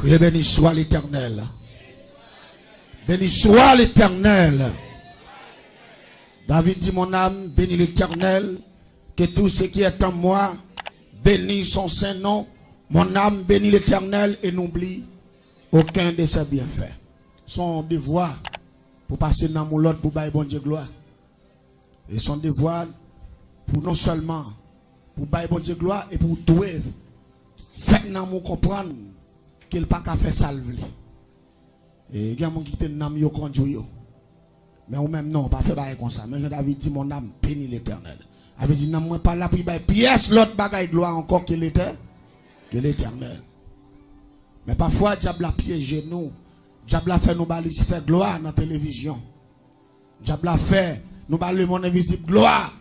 Que béni soit l'Éternel. Béni soit l'Éternel. David dit, mon âme, bénis l'Éternel. Que tout ce qui est en moi, bénis son saint nom. Mon âme, bénis l'Éternel et n'oublie aucun de ses bienfaits. Son devoir pour passer dans mon lot pour bailler bon Dieu gloire. Et son devoir pour non seulement pour bailler bon Dieu gloire et pour tout faire dans mon comprendre qu'il pas qu'à faire salve. Et il y a des gens qui te n'ont yo conduit yo. Mais ou même non, pas faire bailler comme ça. Mais David dit mon âme bénit l'Éternel. Avait dit non, moi pas là pour bailler pièce l'autre bagaille gloire encore qu'il était que l'Éternel. Mais parfois diable a piégé nous. Diable a fait nous bailler faire gloire dans la télévision. Diable a fait nous bailler le monde invisible gloire.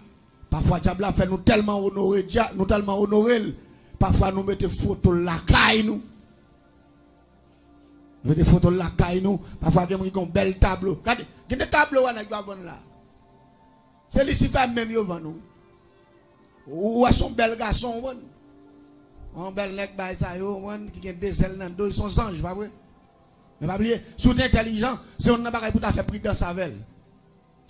Parfois diable a fait nous tellement honorer, nous tellement honorer. Parfois nous mettons photo la caille nous. Nous mettons photo la caille nous. Parfois il y a un bel tableau. Regardez, il y a des tableaux là. C'est Lucifer même yo vend nous. Ou à son bel garçon un bel nèg bay ça yo qui a des ailes dans dos, ils sont anges, pas vrai? Mais pas oublier, sous intelligent, c'est on n'a pas pour faire pris dans sa velle.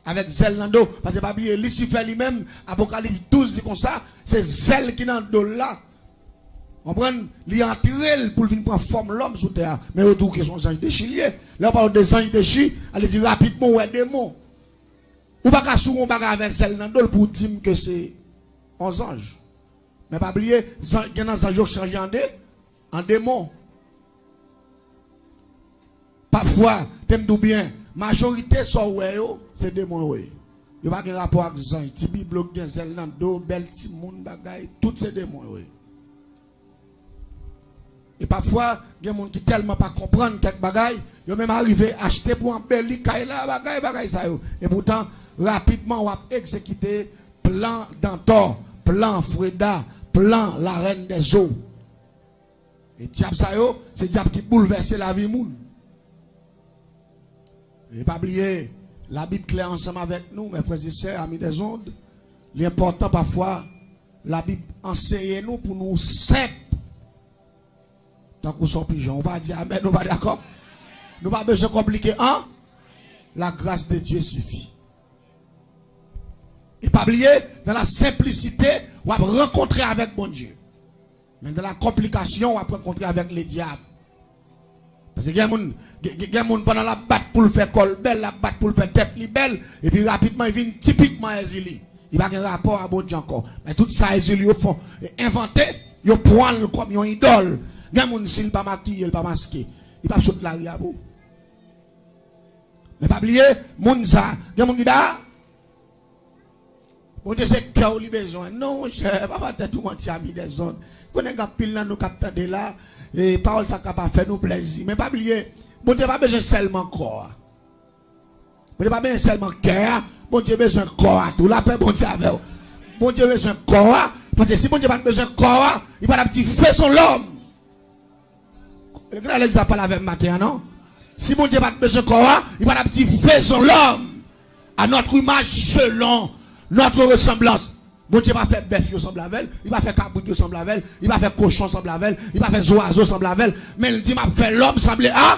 Avec zèle dans dos, parce que pas oublier Lucifer lui-même, Apocalypse 12 dit comme ça, c'est zèle qui dans dos là. On prend li entrer pour venir prendre forme l'homme sous terre, mais autour que son ange déchiré. Là on parle des anges déchirés, allez dire rapidement ouais démon. Ou pas qu'à sou on pas avec zèle dans dos pour dire que c'est 11 anges. Mais pas oublier, il y a des anges qui changent en démon. Parfois, t'aimes tout bien, majorité c'est démon. Il n'y a pas de rapport avec les anges. Tibi bloc de Zelando, bel timoun bagay, tout ces démons. Et parfois, il y a des gens qui tellement pas comprendre quelques bagailles, ils même arrivé à acheter pour un bel là, bagay ça. Et pourtant, rapidement, on va exécuter plan d'Antor, plan Freda, plan la reine des eaux. Et diable ça yo, c'est diable qui bouleverse la vie moun. Et pas oublier, la Bible claire ensemble avec nous, mes frères et sœurs, amis des ondes. L'important parfois, la Bible enseigne nous pour nous simple. Tant qu'on soit pigeon, on va dire amen, nous va d'accord. Nous pas besoin de compliquer, hein? La grâce de Dieu suffit. Et pas oublier, dans la simplicité, on va rencontrer avec bon Dieu. Mais dans la complication, on va rencontrer avec les diables. Parce que il y a des gens pendant la batte pour le faire col belle, la batte pour le faire tête belle, et puis rapidement il vient typiquement exilé. Il va avoir un rapport à bon Dieu encore. Mais tout ça, exilé, ils font inventer, ils prennent comme une idole. Il y a des gens qui ne sont pas maquillés, ils ne sont pas masqués. Ils ne peuvent pas sauter la rue à vous. Mais pas oublier, il y a des gens qui disent, bon Dieu, c'est cœur ou besoin. Non, je ne vais pas faire tout le monde ami des zones. Quand on a pile dans nos capteurs de là, et parole ça capable faire nous plaisir. Mais pas oublier, bon Dieu pas besoin seulement corps. Bon Dieu pas besoin seulement cœur. Bon Dieu besoin corps. Tout la paix bon Dieu avec. Bon Dieu besoin corps. Parce que si bon Dieu pas besoin corps, il va petit fait son l'homme. Regardez l'exemple avec matin, non? Si bon Dieu pas besoin corps, il va petit fait son l'homme. À notre image selon notre ressemblance. Bon Dieu va faire bœuf semble avec elle, il va faire cabouille semble avec elle, il va faire cochon semble avec elle, il va faire oiseau semble avec elle, mais il dit m'a fait l'homme semble ah.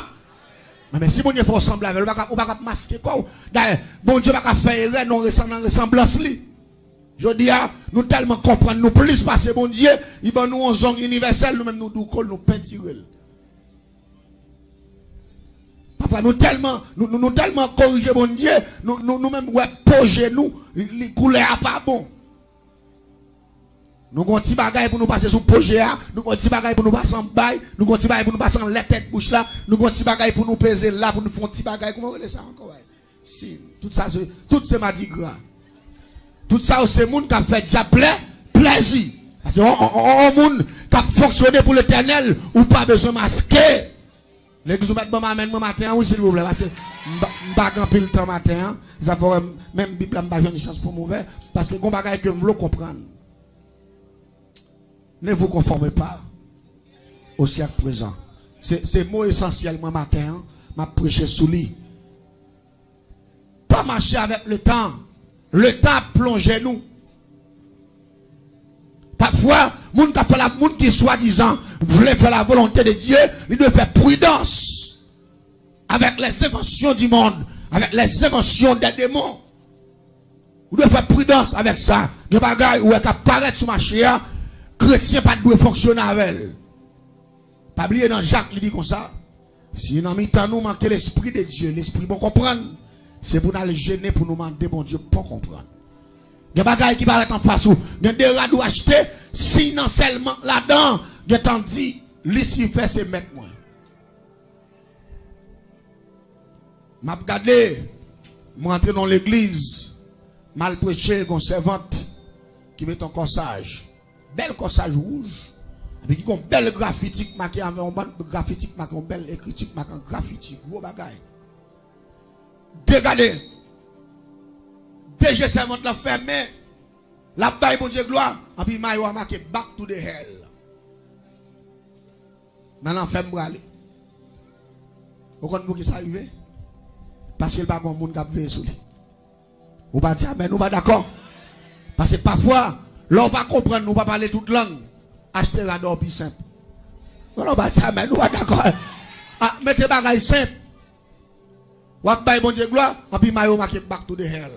Mais si bon Dieu fait semble avec elle, on va pas masquer quoi. D'ailleurs, bon Dieu va faire erreur non ressemblance li. Je dis ah, nous tellement comprendre nous plus parce que bon Dieu, il va nous un zone universel, nous même nous doucol nous peinturer. Parfois nous tellement corriger bon Dieu, nous même ouais poser nous, les couleurs pas bon. Nous avons un petit bagage pour nous passer sous le projet, nous avons un petit bagage pour nous passer en bail, nous avons un petit bagage pour nous passer en la tête bouche là, nous avons un petit bagage pour nous peser là, pour nous faire un petit bagage. Comment on dit ça encore? Si, tout ça, c'est mardi gras. Tout ça, c'est le monde qui a fait déjà plaisir. Parce que on monde qui a fonctionné pour l'éternel, ou pas besoin de masquer. L'église vous mettez bon matin, oui, s'il vous plaît, parce que je ne vais pile temps matin, ça fait même Bible, je n'ai pas une chance pour mauvais, parce que les bagage que je veux comprendre. Ne vous conformez pas au siècle présent. C'est mot essentiel, moi, matin, m'a prêché sous lui. Pas marcher avec le temps. Le temps plonge nous. Parfois, Moun qui fait la moun qui soi-disant voulait faire la volonté de Dieu, il doit faire prudence avec les inventions du monde, avec les inventions des démons. Vous devez faire prudence avec ça. Des bagailles où elle apparaît sur ma chair, chrétien pas de fonctionner avec elle. Pas oublier dans Jacques, il dit comme ça. Si dans mi-temps nous manquons l'esprit de Dieu, l'esprit pour comprendre, c'est pour nous gêner, pour nous demander, bon Dieu, pour comprendre. Des bagailles qui paraissent en face ou, des radeaux achetés, si non seulement là-dedans, des temps dit, Lucifer c'est mettre moi. M'a regardé, m'entrer dans l'église, mal prêché, une servante qui met un corsage, bel corsage rouge, avec qui ont belle graffiti marqué avec un bon graffiti marqué une belle écriture marqué un graffiti, gros bagaille. Regardez, déjà servante la fermé, la bataille bon Dieu gloire, et puis maillot a marqué back to the hell. Maintenant ferme braler. Vous comprenez pour qui ça arrive? Parce qu'il n'y a pas de monde qui a veillé sur lui. Vous ne pouvez pas dire, mais nous ne sommes pas d'accord. Parce que parfois, l'on ne peut pas comprendre, nous ne pouvons pas parler toute langue. Acheter la dor plus simple. Nous ne pouvons pas dire, mais nous ne sommes pas d'accord. Ah, mettez les bagages simples. Vous avez bon Dieu gloire, et puis maillot marqué back to the hell.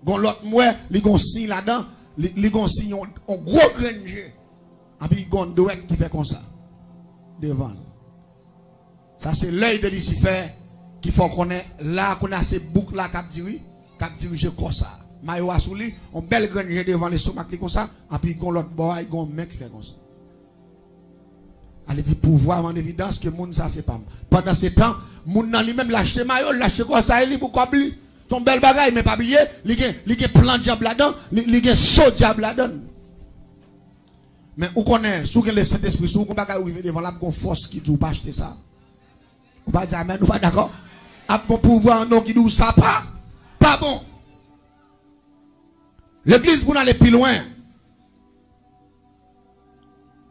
Gon l'autre moi, li gon signe là-dedans, li gon signe un gros granger. Et puis gon douette qui fait comme ça. Devant. Ça c'est l'œil de Lucifer qui faut qu'on ait là qu'on a ces boucles là qui dirige comme ça. Maillot a sous lui, on bel granger devant les stomac comme ça, et puis gon l'autre boy, gon mec qui fait comme ça. Elle dit pouvoir en évidence que moun ça c'est pas. Pendant ce temps, moun nan lui-même l'acheter maillot, l'acheter comme ça, il pour combler. Son bel bagage, mais pas oublier, il y a plein de diable là-dedans, il y a saut diable là-dedans. Mais où qu'on est, sous le Saint-Esprit, sous qu'on bagage arrive devant la force qui dit pas acheter ça. On va dire amen, nous pas d'accord. A bon pouvoir non qui dit ça pas bon. L'église pour aller plus loin.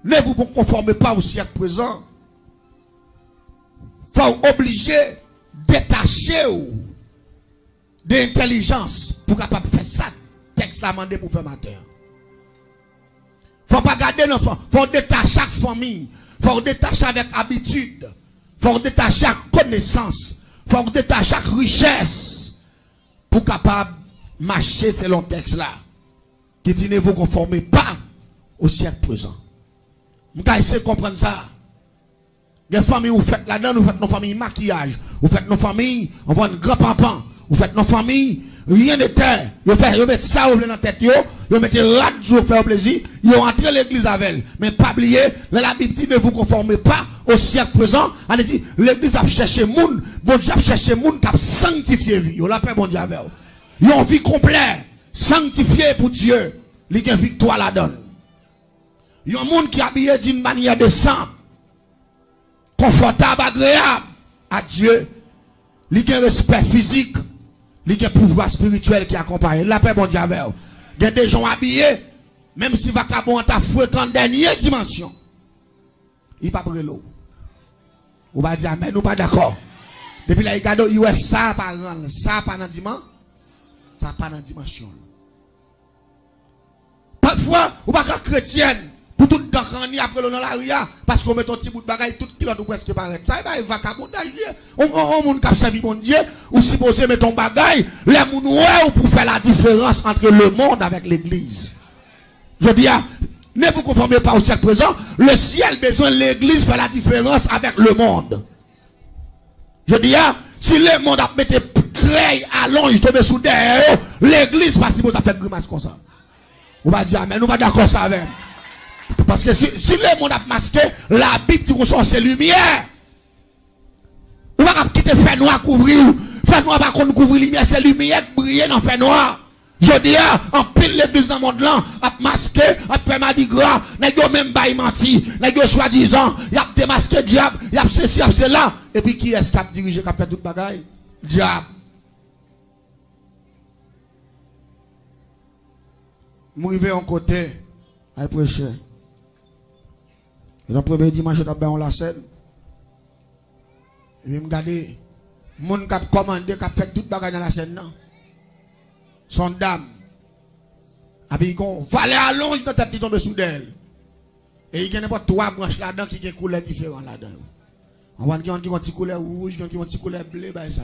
Ne vous conformez pas au siècle présent. Faut obliger détacher d'intelligence pour capable faire ça. Texte la mandé pour faire matin. Faut pas garder l'enfant. Faut détacher chaque famille. Faut détacher avec habitude. Faut détacher chaque connaissance. Faut détacher chaque richesse. Pour capable marcher selon texte là. Qui dit ne vous conformez pas au siècle présent. Vous essayez de comprendre ça. Les familles, vous faites là-dedans, vous faites nos familles maquillage. Vous faites nos familles, on voit un grand pampan. Vous faites nos familles, rien de terre. Vous mettez ça dans la tête, vous mettez rat pour faire plaisir. Vous entrez l'église avec elle. Mais pas oublier, la Bible dit ne vous conformez pas au siècle présent. Elle dit, l'église a cherché moun, bon Dieu a cherché moun qui a sanctifié vie. Vous la paix, bon Dieu avec vous. Vous avez une vie complète, sanctifiée pour Dieu. Il y a une victoire là-dedans. Il y a un monde qui est habillé d'une manière décente, confortable, agréable à Dieu. Il y a un respect physique, il y a un pouvoir spirituel qui accompagne. La paix, bon Dieu, avec vous. Il y a des gens habillés, même si vacabon ta fréquente dernière dimension, il n'y a pas de l'eau. On va dire, mais nous pas d'accord. Depuis là, il y a ça pas dans la dimension, ça pas dans la dimension. Parfois, on va pas chrétienne. Pour tout dans après le dans la ria parce qu'on met ton petit bout de bagaille tout qui va nous presque paraître. Ça va vagabondage. On monde qui servi bon Dieu ou supposé mettre ton bagaille les moun ou pour faire la différence entre le monde avec l'église. Je dis ne vous conformez pas au siècle présent, le ciel besoin de l'église faire la différence avec le monde. Je dis si le monde a mis créé à l'ange tomber sous derrière l'église pas si vous a fait grimace comme ça. On va dire mais nous pas d'accord ça avec. Parce que si le monde a masqué, la Bible dit qu'on c'est lumière. On va quitter le fer noir couvrir. Fer noir va qu'on couvrir lumière, c'est lumière qui brille dans le fer noir. Je dis, en pile l'église dans le monde là, a masqué, a fait mardi gras, n'a pas même pas menti, n'a pas soi-disant, il a démasqué diable, il a ceci, il a cela. Et puis qui est-ce qui a dirigé, qui a fait toute bagaille? Diable. M'arriver en côté, à prêcher. Et le premier dimanche, je suis la scène. Et puis, je regarde, les gens qui ont commandé, qui ont fait toute bagaille dans la scène. Son dame. Et puis, il fallait allonge dans tête qui tombe sous d'elle. Et il y a n'importe 3 branches là-dedans qui ont des couleurs différentes là-dedans. On voit qu'il y a une petite couleur rouge, il y a une petite couleur bleue, bah ça.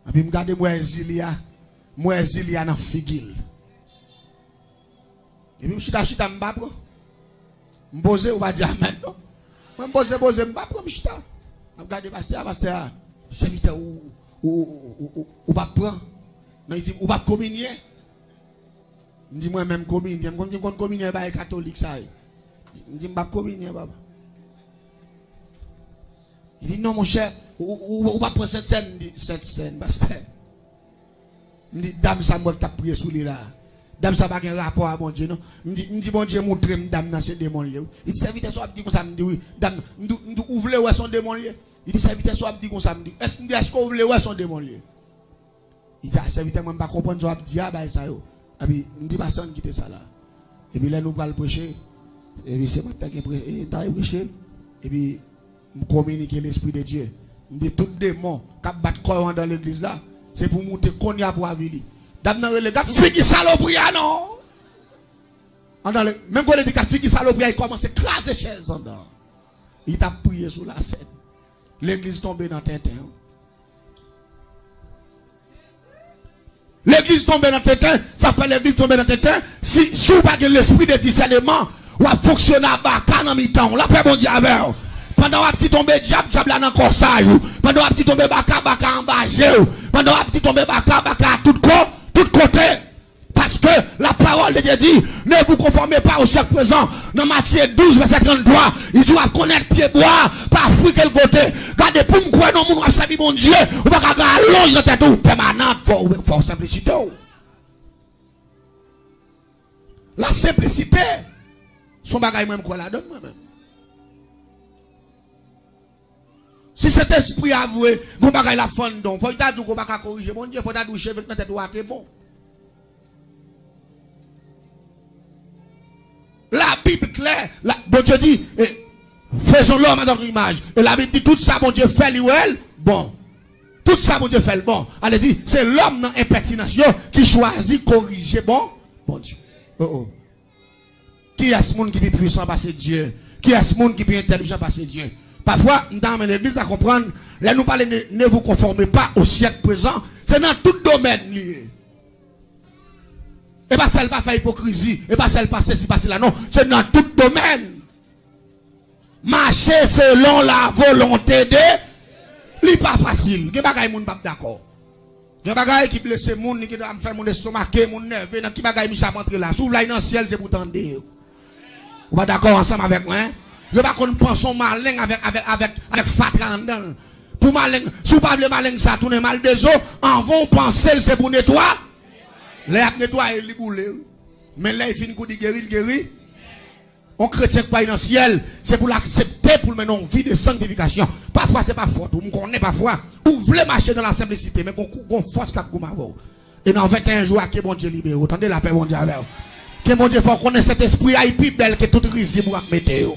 Et puis, regardez moi Zilia dans figil. Et puis, je suis m'bap. Je pose ou pas dire amen. Je pose, m'bap comme je regardez pasteur, serviteur ou pas prendre. Non, il dit ou pas communier. Je dis moi même communier, je dis qu'on communier pas catholique ça. Je dis pas communier papa. Il dit non mon cher, ou pas prendre cette scène pasteur. Je dis dame ça moi qui t'a prié sous lui là. Dame ça pas un rapport à mon Dieu non. Je dis bon Dieu montre dame dans ces démons là. Il dit serviteur soit dit comme ça me dit oui, dame nous ouvre ouais son démon là. Il dit serviteur soit dit comme ça me dit est-ce qu'on ouvre ouais son démon là. Il dit serviteur moi pas comprendre soit dit ah bah ça yo. Et puis me dit personne quitter ça là. Et puis là nous va le prêcher. Et puis c'est moi qui prêcher. Et puis me communiquer l'esprit de Dieu. Me dit tout démon qui battre corps dans l'église là, c'est pour monter konya pour avili. D'abord les gars figi saloperie non. Même quand les gars figi saloperie il commence à craser chaise en dedans. Il t'a prié sur la scène. L'église tombée dans Tintin. L'église tombée dans Tintin, ça fait l'église tomber dans Tintin. Si vous n'avez pas l'esprit de discernement, ou à fonctionner à bas, dans mi-temps, la paix bon Dieu avec. Pendant un petit tombé diable là dans corsage. Pendant un petit tombé baka en bas. Pendant un petit tombé baka à tout côté. Parce que la parole de Dieu dit, ne vous conformez pas au siècle présent. Dans Matthieu 12, verset 33, il dit, à connaître pied bois, par fruit quel côté. Gardez pour me croire, non, mon servir mon Dieu. Ou pas qu'à allonge dans tête ou permanente, faut simplicité. La simplicité, son bagage même quoi la donne moi-même. Si cet esprit avoué, qu'on bagage la fond donc, faut t'adou qu'on pas corriger mon Dieu, faut t'adou avec notre tête droite est bon. La Bible claire, bon Dieu dit, faisons l'homme à notre image. Et la Bible dit, tout ça, bon Dieu fait l'ouel, bon. Tout ça, bon Dieu fait le bon. Elle dit, c'est l'homme dans l'impertination qui choisit corriger, bon Dieu. Qui est ce monde qui est puissant parce que Dieu? Qui est ce monde qui est intelligent parce que Dieu? Parfois, dans l'église, à comprendre, là nous parlons, ne vous conformez pas au siècle présent, c'est dans tout domaine lié. Et pas celle pas faire hypocrisie, et pas celle pas ceci, pas cela, non, c'est dans tout domaine. Marcher selon la volonté de, n'est pas facile. Il y a des bagages qui ne sont pas d'accord. Il y a des bagages qui blessent les gens, qui doivent faire mon estomac, mon nerf, qui sont bagages qui sont rentrés là. S'ouvre là dans le ciel, c'est pour tendre. Vous êtes d'accord ensemble avec moi, hein? Je ne vais pas qu'on pense malin avec fatra dedans. Pour malin, si vous parlez malin, ça tourne mal des eaux, en vont penser c'est pour nettoyer. Les nettoyer, les bouler. Mais là, il finit qu'on dit guéri. On chrétien qui pas dans le ciel, c'est pour l'accepter, pour mener une vie de sanctification. Parfois, c'est pas faute. On connaît parfois. Vous voulez marcher dans la simplicité, mais qu'on force cap comme avant. Et dans 21 jours, que bon Dieu libère. Attendez la paix, bon Dieu avec. Que mon Dieu, faut connaître cet esprit, il est plus belle que toute risible pour mettre.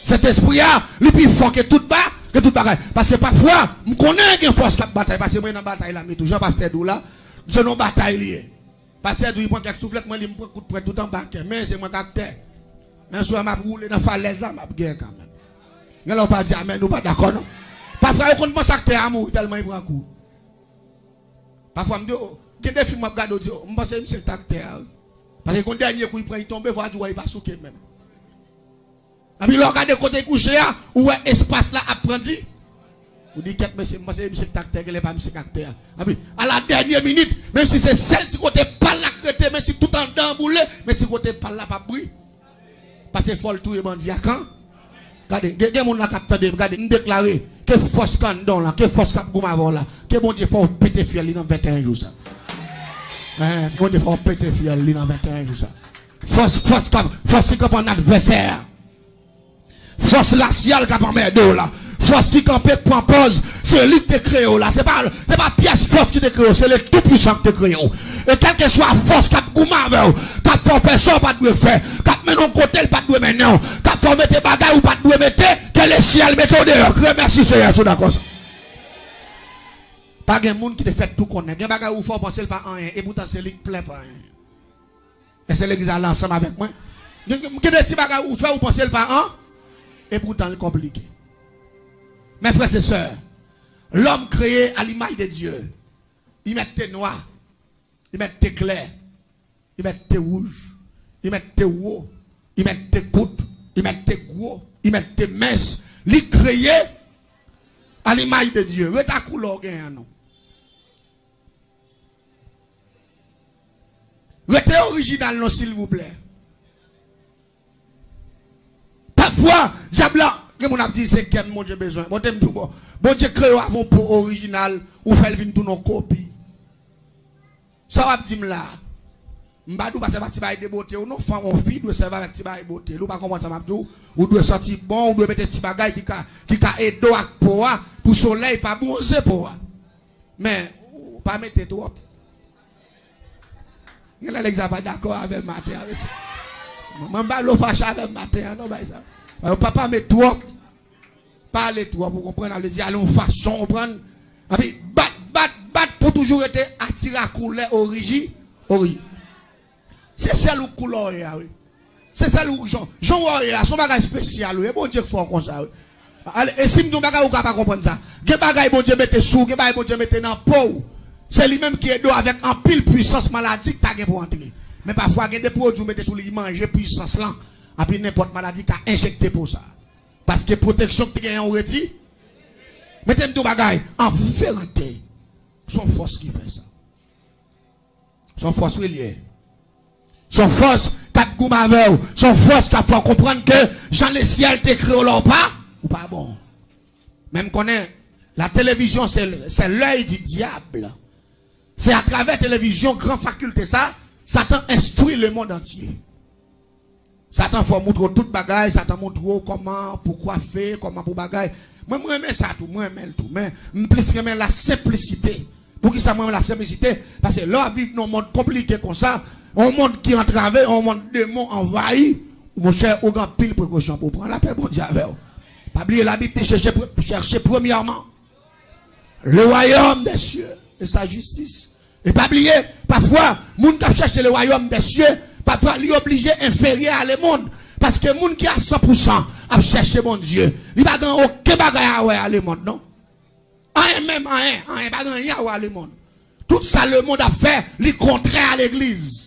Cet esprit-là, il est plus fort que tout bas, que tout bagaille. Parce que parfois, je connais une force qui bataille. Parce que moi, dans la bataille, là, mais toujours, pasteur Dou là, c'est une bataille liée. Pasteur Dou, il prend quelques soufflettes, moi, il me prend coup de poing tout en bas. Mais c'est mon caractère. Un soir, je roule dans la falaise là, je guerre quand même. Mais là, on pas dire amen, nous pas d'accord, non? Parfois, on ne pense pas que amour tellement il prend un coup. Parfois, je me dis, il y a des films, je regarde, je pense que c'est caractère. Parce que quand le dernier coup, il prend, il tombe, il va dire, il va souquer même. Et puis, regardez côté couché, où est l'espace là apprenti. Vous dites, monsieur, c'est caractère, il n'est pas monsieur caractère. À la dernière minute, même si c'est celle qui côté pas la crête, même si tout en dedans boulé, mais si côté pas là, pas bruit. Parce que faut le tout et bandit à quand? Regardez, il y a des gens qui regardez, nous déclarer que force candon là, que force cap goumavon là, que bon Dieu faut péter fiel dans 21 jours ça. Bon Dieu faut péter fiel dans 21 jours ça. Force qui campe en adversaire. Force raciale qui a pas merde là. Force qui campe pour pause, c'est lui qui te crée là. C'est pas pièce force qui te crée, c'est le tout puissant qui te crée. Et quelle que soit force qui a goumavon, qui a fait personne pas de faire, qui a mené un côté pas de mener, qui a fait mettre bagaille ou pas de mettre, que le ciel mette au dehors. Merci Seigneur, tout d'accord. Pas de monde qui te fait tout connaître. Il y a bagaille où faut penser pas rien et pourtant c'est lui qui plaît pas rien. c'est l'église à l'ensemble avec moi. Il y a des petits bagages où faire, vous pensez le pas, et pourtant c'est compliqué. Mes frères et sœurs, l'homme créé à l'image de Dieu, il met tes noirs, il met tes clairs, il met tes rouges, il met tes hauts, il met tes côtes, il met tes gros, il met tes minces. Il créé à l'image de Dieu. Reta couleur non. Rete original non s'il vous plaît. Parfois, diable, que mon a dit c'est qu'un mon Dieu besoin. Bon Dieu créé avant pour original ou fait venir tout nos copies. Ça va dire là. Mbadou pas servir avec des beauté ou non femme ou fille doit servir avec des beauté. Ou pas comprendre ça m'abdou ou doit sortir bon ou doit mettre des petits bagages qui ka aider à pour soleil pas bronzer pour. Mais pas mettre trop. Il a l'examen d'accord avec matin avec ça. Maman ba lo fâche avec matin non ba ça. Papa met trop parler trop pour comprendre le dire allons façon prendre et bat pour toujours être attiré à couleur origine. C'est celle où couleur oui. C'est celle où Jean son bagage spécial oui. Bon Dieu fort comme ça oui. Et si nous bagage ou pas comprendre ça. Que bagage bon Dieu mette sous, que bagage bon Dieu mette dans peau. C'est lui-même qui est avec un pile puissance maladie que tu as pour entrer. Mais parfois il y a des produits mette sous lui manger puissance là. Et puis n'importe maladie qui a injecté pour ça. Parce que protection que tu as en reti. Mettez tout bagage en vérité. Son force qui fait ça. Son force liée. Son force qui a goût avec son force qui a fait comprendre que Jean le ciel t'écrit au leur pas ou pas bon. Même qu'on est la télévision c'est l'œil du diable. C'est à travers la télévision grande faculté ça Satan instruit le monde entier. Satan faut montrer tout bagage, Satan montre comment pourquoi faire, comment pour bagage. Moi j'aime ça tout, moi j'aime tout mais plus j'aime la simplicité. Pour qui ça moi la simplicité parce que là vivre dans un monde compliqué comme ça. Un monde qui entravé, un monde de démons envahi. Mon cher, aucun pile précaution pour prendre la paix, bon Dieu. Pas oublier la Bible, chercher premièrement le royaume des cieux et sa justice. Et pas oublier, parfois, moun qui cherche le royaume des cieux, parfois, lui obligé inférieur à le monde. Parce que moun qui a 100% a cherché mon Dieu. Il va gagner aucun bagage à le monde, non? Rien, pas gagner à le monde. Tout ça, le monde a fait, le contraire à l'église.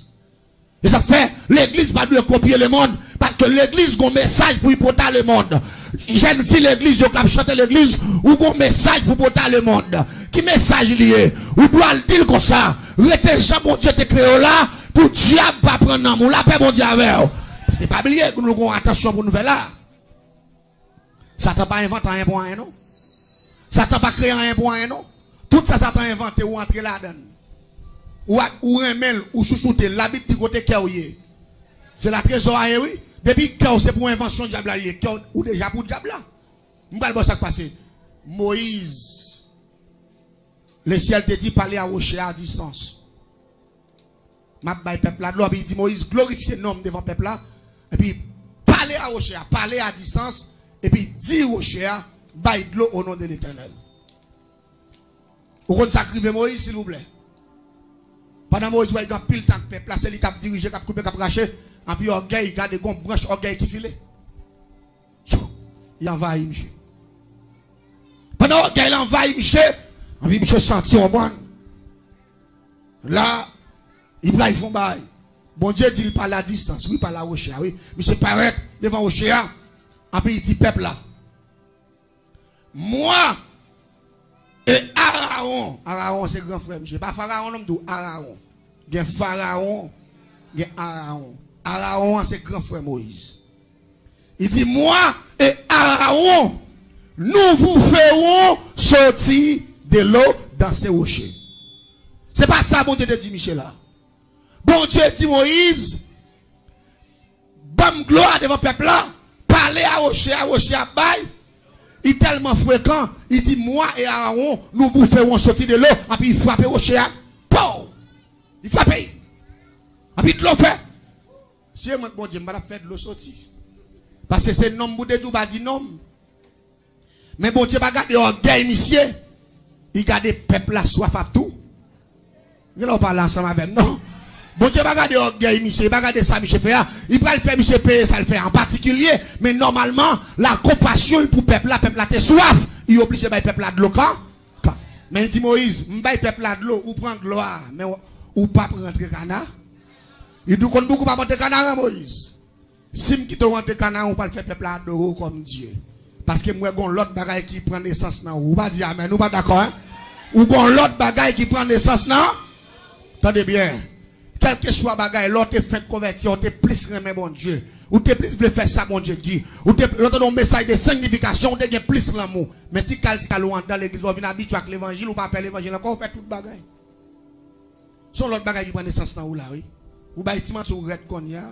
Et ça fait, l'église va doit copier le monde. Parce que l'église a un message pour y porter le monde. Jeune fille l'église, je vais chanter l'église, ou un message pour porter le monde. Qui message lié? Ou doit le dire comme ça? Rete Jean, mon Dieu, te créé là, pour diable pas prendre un mot. La paix, mon Dieu, avec. C'est pas oublier que nous avons attention pour nous faire là. Satan pas inventé rien pour rien, non? Satan pas créé rien pour rien, non? Tout ça, Satan inventé ou entrer là-dedans. Ou remel, ou chouchouter, l'habit du côté kéouye. C'est la trésor, oui. Depuis kéou, c'est pour invention diable là, ou déjà pour diable là. M'bal bon ça passé. Moïse, le ciel te dit parler à rocher à distance. M'a bay peuple là, il dit Moïse glorifier nom devant peuple là, et puis parler à rocher, parler à distance, et puis dire rocher, bay de l'eau au nom de l'Éternel. Vous sacrifiez Moïse s'il vous plaît. Pendant Moïse, il y a un pile de peuple, là, c'est lui qui a dirigé, qui a coupé, qui a craché, et puis orgueil, il y a des branches orgueil qui filent. Il envahit monsieur. Pendant orgueil envahit monsieur, et puis monsieur senti au monde. Là, Ibrahim font bail. Bon Dieu dit il parle à distance, oui, parle à Rocher, oui. Monsieur paraît devant Rocher, et puis il dit peuple là. Moi, et Aaron c'est grand frère, monsieur. Pas Pharaon, non, mais Aaron. Il y a Pharaon, il y a Aaron. Aaron c'est grand frère Moïse. Il dit, moi et Aaron, nous vous ferons sortir de l'eau dans ces rochers. C'est pas ça, bon Dieu dit Michel là. Bon Dieu dit Moïse, bonne gloire devant le peuple là, parler à rocher à bail. Il est tellement fréquent, il dit, moi et Aaron, nous vous ferons sortir de l'eau, et puis il frappe rocher à pow! Il frappe. Et puis il l'ont fait. Si moi, bon Dieu, je vais faire de l'eau sortir. Parce que c'est un homme de Dieu, dit non. Mais bon Dieu, va garder orgueil, monsieur. Il garde le peuple là, soif à tout. Il n'a pas parlé ensemble avec non. Bon Dieu, pas regarder orgueil, Michel, pas regarder ça, Michel fait. Il va le faire, Michel payer, ça le fait en particulier. Mais normalement, la compassion pour le peuple là, t'es soif. Il oblige le peuple là de l'eau quand. Mais il dit Moïse, m'baille peuple là de l'eau, ou prend gloire, mais ou pas rentrer canard. Il dit qu'on beaucoup pas monter canard, Moïse. Si me quitte rentrer canard, on pas le faire peuple là de comme Dieu. Parce que moi, gon l'autre bagaille qui prend naissance là, ou pas dire amen, ou pas d'accord, hein? Ou gon l'autre bagaille qui prend naissance là. Attendez bien. Quel que soit bagaille, l'autre fait convertir, on te plus remet bon Dieu. Ou te plus veut faire ça, bon Dieu dit. Ou te l'autre un message de signification, on te gagne plus l'amour. Mais si quelqu'un dans l'église, on vient habitué avec l'évangile, ou pas appeler l'évangile, encore on fait toute bagaille. Son l'autre bagaille qui prend naissance là, ou là, oui. Ou bah, il m'a sur red qu'on y a.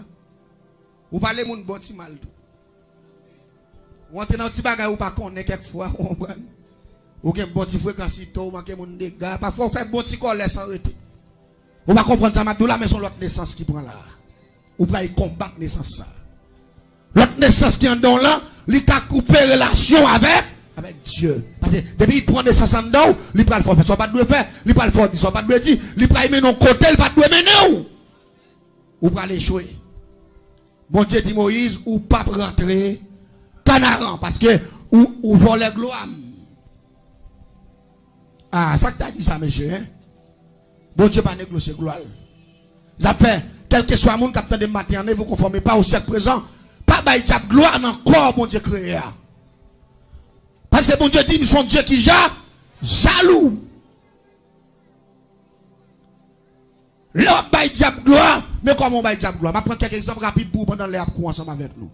Ou pas les moun bon ti mal tout. Ou entre dans petit bagaille, ou pas qu'on est quelquefois, ou gen bon ti fréquence, ou manque moun dégâts. Parfois, on fait bon ti colère sans arrêter. On va comprendre ça, Madoula, mais c'est l'autre naissance qui prend là. Ou pas y combattre naissance ça. L'autre naissance qui est dans là, il a coupé relation avec Dieu. Parce que depuis il prend naissance en dedans, il prend le faire, soit pas de faire, il prend le faire, soit pas de dire, il prend mener non côté, il pas de mener ou pas l'échouer. Bon Dieu dit Moïse, ou pas rentrer canaran, parce que ou voler gloire. Ah, ça que tu as dit ça, monsieur, hein? Bon Dieu pas négocier gloire. Ça fait, quel que soit le monde qui a de matin, ne vous conformez pas au siècle présent. Pas bail diable gloire dans le corps, bon Dieu créé. Parce que bon Dieu dit, nous sommes Dieu qui jaloux. L'autre bail diable gloire, mais comment on bail diable gloire? Je vais prendre quelques exemples rapides pour pendant les coups ensemble avec nous.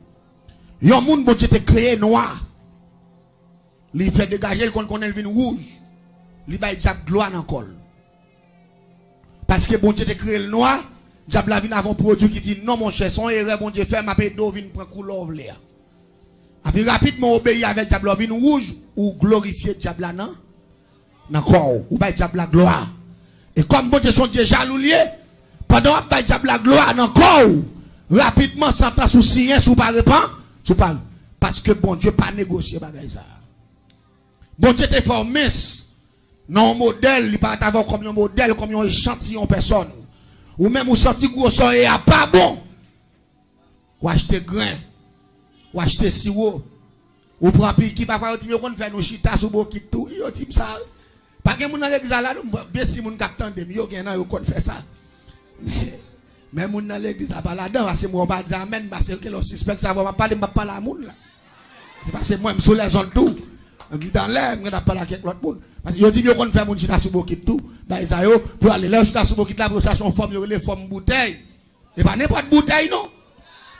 Il y a un monde, bon Dieu te créé noir. Il fait dégager, il connaît le vin rouge. Il bail diable gloire dans le col. Parce que bon Dieu te créé le noir, diable la vin avant produit qui dit non mon cher, son erreur bon Dieu fait ma paix d'eau vin prend couleur vler. Et puis rapidement obéir avec diable vin rouge ou glorifier diable là non d'accord ou ba diable la gloire. Et comme bon Dieu son Dieu jaloux lié, pendant ba diable la gloire encore rapidement sentence sous sien sous pas répand, tu parles parce que bon Dieu pas négocier bagay ça. Bon Dieu te formé non modèle, il pas avoir comme un modèle, comme un échantillon personne. Ou même ou senti gros son et a pas bon. Ou acheter grain, ou acheter sirop, ou prend pique qui parfois on dit qu'on fait nos chita sous bokit tout, yo type ça. Pas que moun dans l'église là, bien si moun captant de yo gen nan yo kon fait ça. Mais moun dans l'église là pas là-dedans parce que moi pas dire amen parce que le suspect ça va pas parler à moun là. C'est parce que moi me sur les zones tout. Dans l'air, je ne pas avec l'autre monde. Parce que je dis qu'on fait mon chita sous bokit tout. Pour aller là, chita sous bokit là, pour chercher une forme, les formes bouteille. Et pas n'importe bouteille, non.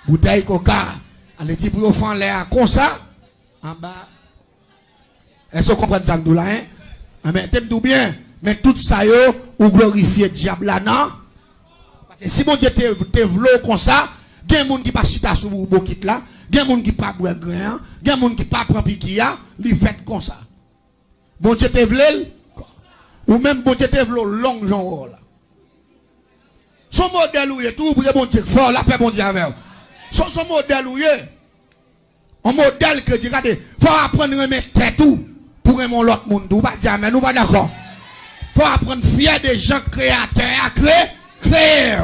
Bouteille coca. Allez, dit pour faire l'air comme ça. En bas. Est-ce que vous comprenez ça, hein? Mais t'aimes bien. Mais tout ça, ou glorifier diable là, non? Parce que si mon Dieu te v'lot comme ça, il y a des gens qui pas chita sous bokit là. Il y a des gens qui pas boire grain, il y a des gens qui pas prendre piquia, ils fait comme ça. Bon Dieu te v'lel, ou même bon Dieu te v'lel long genre là. Son modèle ou est tout, pour bon Dieu fort, la paix bon Dieu avec. Son modèle ou est, un modèle que dit, regardez, faut apprendre à remettre tête tout, pour aimer l'autre monde, ou pas dire, mais nous pas d'accord. Faut apprendre fier des gens créateurs à créer.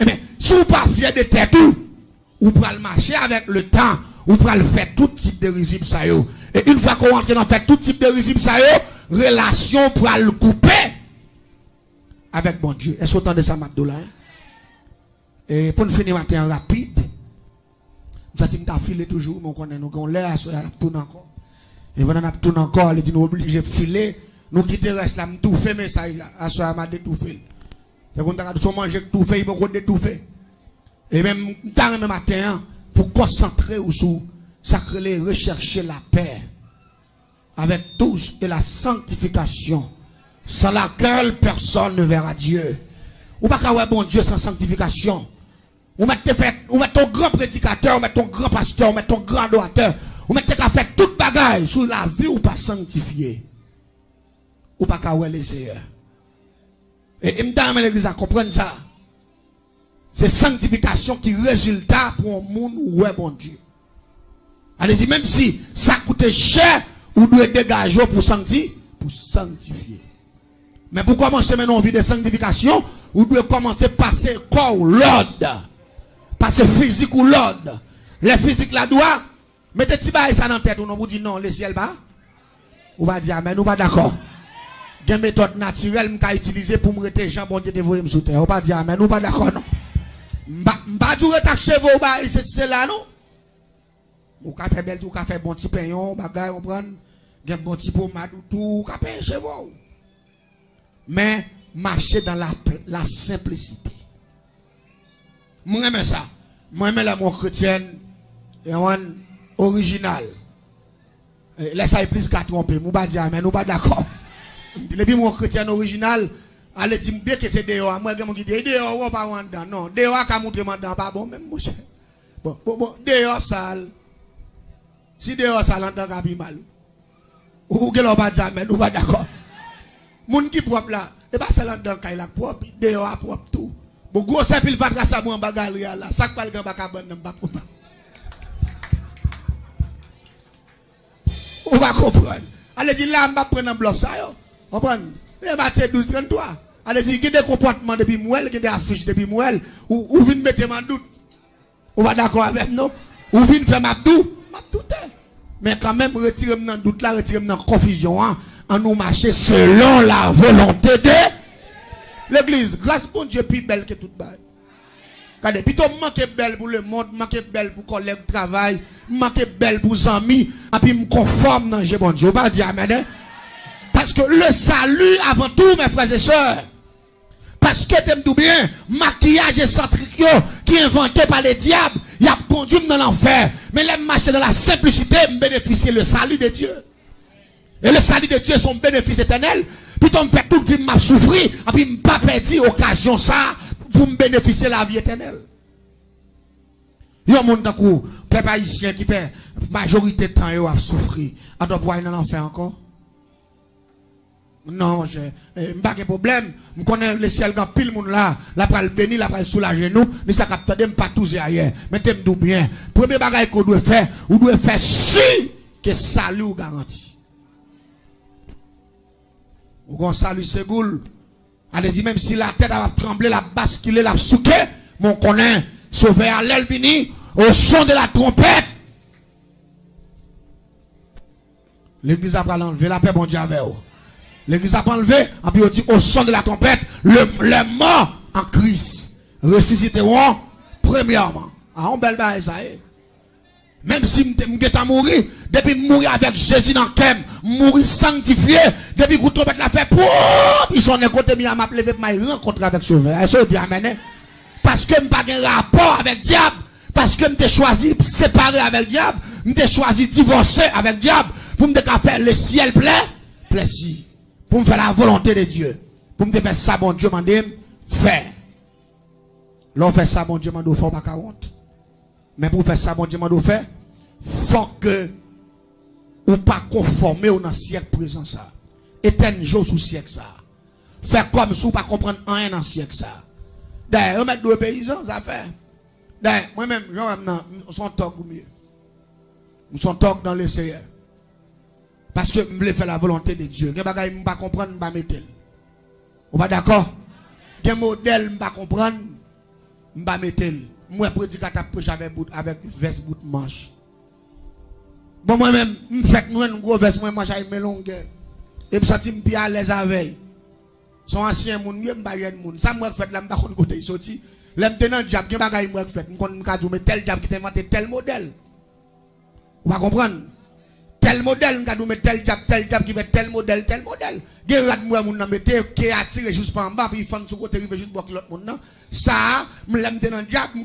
Mais si vous pas fier de tête tout, ou pour le marcher avec le temps, ou pour le faire tout type de risible ça yo. Et une fois qu'on rentre dans fait tout type de risible ça yo, relation pour le couper avec bon Dieu. Est-ce autant de ça Abdoula? Et pour nous finir matin rapide, nous avons filé toujours, mais on connaît nous on l'air sur la tourne encore. Et voilà on tourne encore, il dit nous obligés de filer, nous quitter reste là, nous tout fait mais ça là, à soir m'a détouffé. C'est qu'on t'a dit manger tout fait, il faut détouffer. Et même dans le matin, pour concentrer ou sous, sacrer, rechercher la paix avec tous et la sanctification, sans laquelle personne ne verra Dieu. Ou pas qu'à bon Dieu sans sanctification. Ou mettez ton grand prédicateur, ou mettez ton grand pasteur, ou mettez ton grand orateur, ou mettez qu'à faire toute bagaille sur la vie ou pas sanctifié. Ou pas qu'à les seigneurs. Et m'dame l'église à comprendre ça. C'est sanctification qui résulte pour un monde où est bon Dieu. Allez-y, même si ça coûte cher, vous devez dégager pour sanctifier. Mais pour commencer maintenant en vie de sanctification, Vous devez commencer à passer corps l'ordre. Passer physique ou l'ordre. Les physiques là doit. Mettez petit bail ça dans la tête. Ou non, vous dites non, le ciel bas. Ou va dire amen, ou pas d'accord. Il y a une méthode naturelle que utiliser pour me rester Jean bon Dieu de vous sous terre. Ou pas dire amen, ou pas d'accord non. M'ba du retac cheveux ou ba c'est là non. Ou ka fait belle, ou ka fait bon petit payon, bagay on prend. Gen bon petit pommade ou tout, ka paye cheveux. Mais marcher dans la simplicité. Moi j'aime ça. Moi j'aime la mon chrétienne original. Laisse ça plus qu'à tromper. Moi pas dire amen, nous pas d'accord. Depuis mon chrétien original, allez dire bien que c'est dehors. Moi je dis dehors on pas dedans. Non, dehors ka montrer dedans pas bon même mon cher. Bon dehors sale. Si dehors sale dedans ka pi mal. Ou que l'on pas dire amen, nous pas d'accord. Moun qui propre là, et pas sale dedans ka il a propre, dehors propre tout. Bon gros c'est pile va grâce à moi en bagarre là. Ça pas le grand pas bonne pas pour pas. On va comprendre. Allez dire là, on va prendre un bloc ça yo. Comprendre? Et Matthieu 12 33. Allez dire qu'il y a des comportements depuis Mouel, qu'il y a des affiches depuis Mouel, ou vient mettre en doute. On va d'accord avec nous? Ou vient faire ma doute? Mais quand même retirer dans doute là, retirer dans confusion hein, en nous marcher selon la volonté de l'église. Grâce bon Dieu plus belle que toute bail. Regardez, plutôt manquer belle pour le monde, manquer belle pour collègue de travail, manquer belle pour les amis, et puis me conforme dans le bon Dieu. Pas dire amen. Parce que le salut avant tout, mes frères et sœurs. Parce que t'aimes tout bien, maquillage excentrique qui est inventé par les diables, il a conduit dans l'enfer. Mais les marcher dans la simplicité, me bénéficier le salut de Dieu. Et le salut de Dieu est son bénéfice éternel. Plutôt me fait toute vie m'a souffrir, et puis me pas perdre occasion ça pour me bénéficier la vie éternelle. Il y a un monde qui peuple haïtien qui fait majorité de temps à souffrir. À doit voir dans l'enfer encore. Non, je pas de problème. Je connais le ciel quand pile monde là, la pral béni, la pral soulager nous, mais ça capte dem pas tous ailleurs. Mais t'aime tout bien. Premier bagage qu'on doit faire, ou doit faire si que salut ou garanti. Ou qu'on salut Ségoul. Allez dit même si la tête va trembler, la basculer, la souquer, mon connaît sauver à l'aile vini au son de la trompette. L'église a pas enlevé la paix bon Dieu avec vous. L'église a pas enlevé, et puis on dit au son de la trompette, les morts en Christ ressusciteront premièrement. Ah, on belle baille ça. Même si je mourir, depuis mourir avec Jésus dans le cœur, mourir sanctifié, depuis que vous trompez la fait, ils sont à côté, ils m'appellent, ils rencontrent avec ce verre. Est-ce que vous dites amen? Parce que je n'ai pas de rapport avec le diable, parce que je choisi de séparer avec le diable, je choisi de divorcer avec le diable, pour me faire le ciel plaisir, pour me faire la volonté de Dieu, pour me faire ça, bon Dieu m'a dit, faire. L'on fait ça, bon Dieu m'a dit, faut pas 40. Mais pour faire ça, bon Dieu m'a dit, faire. Faut que ou pas conformer au siècle présent ça. Éteigne jour sous siècle ça. Faire comme si ou pas comprendre rien dans siècle ça. D'ailleurs, on met deux paysans ça fait. D'ailleurs, moi-même, on s'en toque ou mieux. On s'en toque dans le Seigneur. Parce que je voulais faire la volonté de Dieu. Je ne peux pas comprendre, je ne peux pas mettre. Vous pas d'accord? Il y a un modèle, je ne peux pas comprendre, je ne peux pas mettre. Moi, prédicateur, avec veste bout de manche. Bon, moi-même, je fais un gros veste, moi, j'ai une longue. Et puis, ça, je suis à l'aise avec. Son ancien monde, je ne suis pas jeune monde. Ça, moi, je fais là, je ne sais pas côté sorti. Là, je suis dans le diable, je ne sais pas je fais. Je ne sais pas tel diable qui t'a inventé tel modèle. Vous va comprendre? Tel modèle, je vais tel diable qui fait tel modèle. Guerre moi, mon nom qui attire juste par en bas, puis il fait sur côté, juste pour l'autre monde. Ça, je l'aime dans le diable, je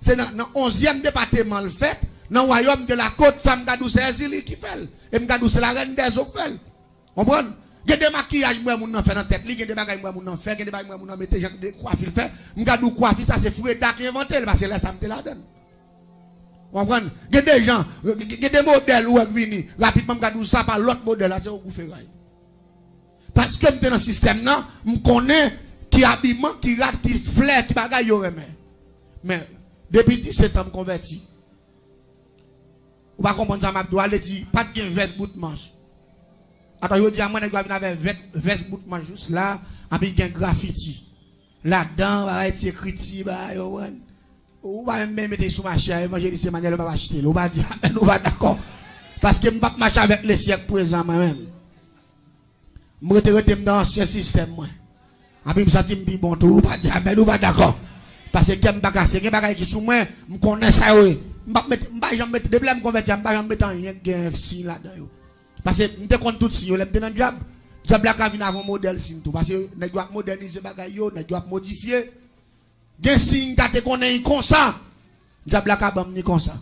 c'est dans le 11e département le fait. Dans le royaume de la côte, ça me c'est Ezili qui fait. Et me c'est la reine des eaux qui fait. Vous comprenez? Il y a des maquillages, moi, mon fait dans la tête. Il y a des bagages, moi, mon fait. Il y a des bagages, moi, mon mette des coiffes, fait. Je coiffe, ça, c'est Freda qui inventé, parce que là, ça me la donne. Vous comprenez? Il y a des gens, il y a des modèles où ils viennent. Rapidement, je ça par l'autre modèle, c'est au gouvernement. Parce que je suis dans le système, je connais qui habillement, qui rate, qui flaire, qui bagaille, yo remet. Mais, depuis 17 ans, je me convertis. Vous ne comprenez pas, je dois aller dire, pas de veste bout de manche. Attends, je dis à moi, je dois venir avec veste bout de manche juste là, avec un graffiti. Là-dedans, va être écrit, ou va même mettre sous ma chair, évangéliste Emmanuel va acheter. Ou va dire, nous va d'accord. Parce que je ne vais pas marcher avec les siècles présents moi-même. Je vais rester dans ce système. Et puis je me dis, bon, tout va dire, mais nous va d'accord. Parce que je ne vais pas casser, je ne vais pas qui sous moi, je connais ça. Je ne vais pas mettre, depuis que je convertis, je ne vais pas mettre un signe là-dedans. Parce que je compte tout signe, je suis dans le job. Je vais venir avant modèle signe tout. Parce que je dois moderniser les choses, je dois modifier. Des signes qui te connaissent comme ça. Je vais venir comme ça.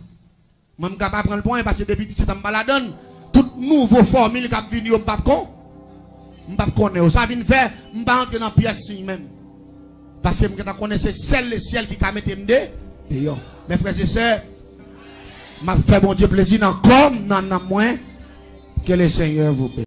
Je ne vais pas prendre le point parce que depuis 17 ans, je la donne. Toute nouvelle formule qui vient, je ne vais pas connaître. Ça vient faire, je ne vais pas entrer dans la pièce même. Parce que je connais celle le ciel qui a mis dehors. Mes frères et sœurs, je fais bon Dieu plaisir encore, non moins, que le Seigneur vous bénisse.